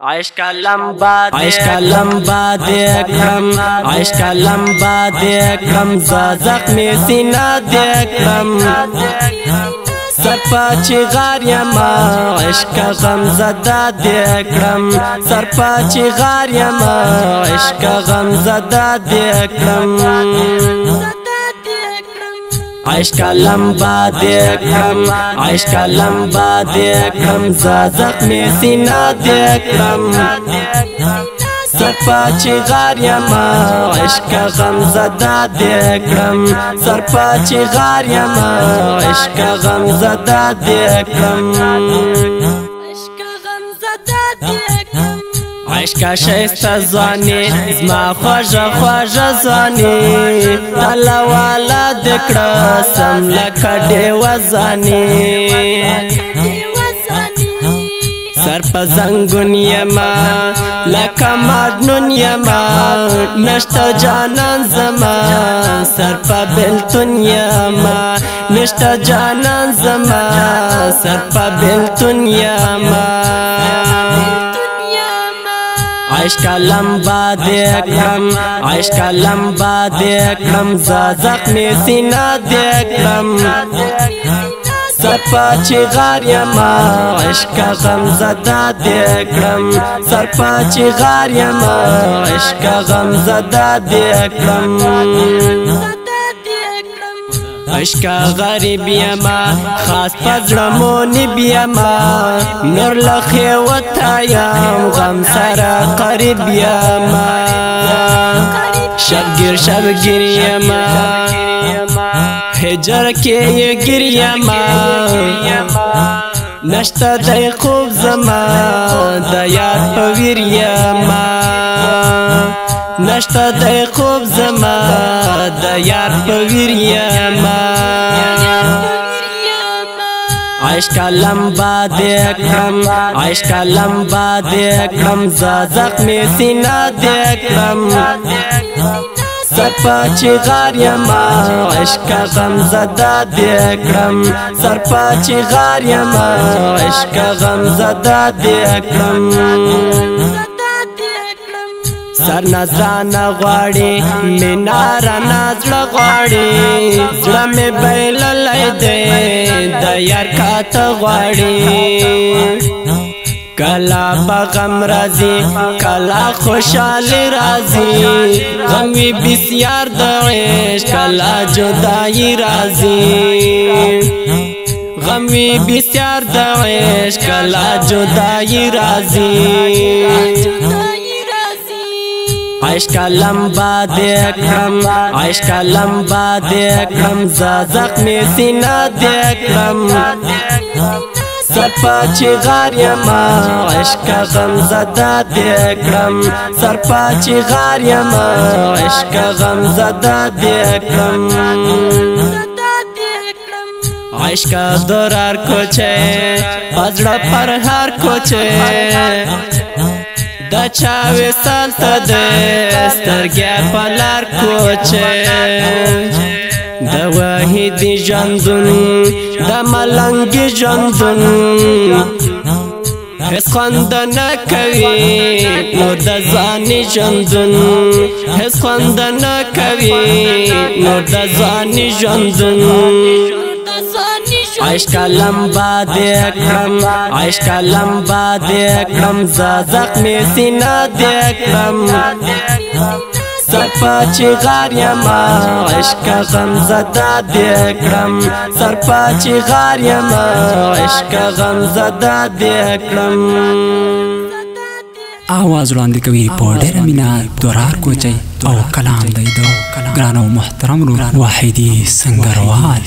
عشق لمبا دیکھم عشق لمبا دیکھم زخمی سینہ دیکھم سرپا چغار یما عشق غم زدہ دیکھم سرپا چغار یما عشق غم زدہ دیکھم عشق لمبا دیکھم عشق لمبا دیکھم زخمی سینہ دیکھم سرپا چغار یما عشق غم زدہ دیکھم سرپا چغار یما عشق غم زدہ دیکھم عشق شایسته ځواني زما خوږه خوږه ځواني الله والا دې کړه سم لکه ډېوه ځاني سر په زنګون یما لکه مجنون یما نشته جانان زما سر په بېلتون یما نشته جانان زما سر په بېلتون یما عشق لمبا دیکھم عشق لمبا دیکھم زخمی سینہ دیکھم سرپا چغار یما عشق غم زدہ دیکھم سرپا چغار یما عشق غم زدہ دیکھم عشق غریب یما خاص پزړه مونیب یما نور لخی وتایم غم سره قریب یما شبگیر یما هجر کې ګیر یما نشته د خوب زما د یاد په ویر یما نشته د خوب زما د یار په ویر یما عشق لمبا دیکھم عشق لمبا دیکھم زخمی سینہ دیکھم سرپا چغار یما عشق غم زدہ دیکھم سرپا چغار یما عشق غم زدہ دیکھم سر نظرانه غواړي میناره نازړه غواړي زړه مې بایللی دی د یار کاته غواړي کلا به غم راځي کلا خوشحالي راځي غم وي بسیار د عشق کلا جدایي راځي غم وي بسیار د عشق کلا جدایي راځي عشق لمبا دیکھم عشق لمبا دیکھم زخمی سینہ دیکھم سرپا چغار یما عشق غم زدہ دیکھم سرپا چغار یما عشق غم زدہ دیکھم عشق درار کوچے پزړه پر هر کوچے دا چاوی سالتا دے سترگیا پلار کوچے دا واحدی جندن دا ملنگی جندن حس خوند نکوی نور دا زانی جندن حس خوند نکوی نور دا زانی جندن عشق لمبا دیکھم عشق لمبا دیکھم زخمی سینہ دیکھم سرپا چغار یما عشق غم زدہ دیکھم سرپا چغار یما عشق غم زدہ دیکھم आवाज वړاندې کوي په ډېره مینه درار کوچي او کلام دی د ګران او محترم واحدي سنگروال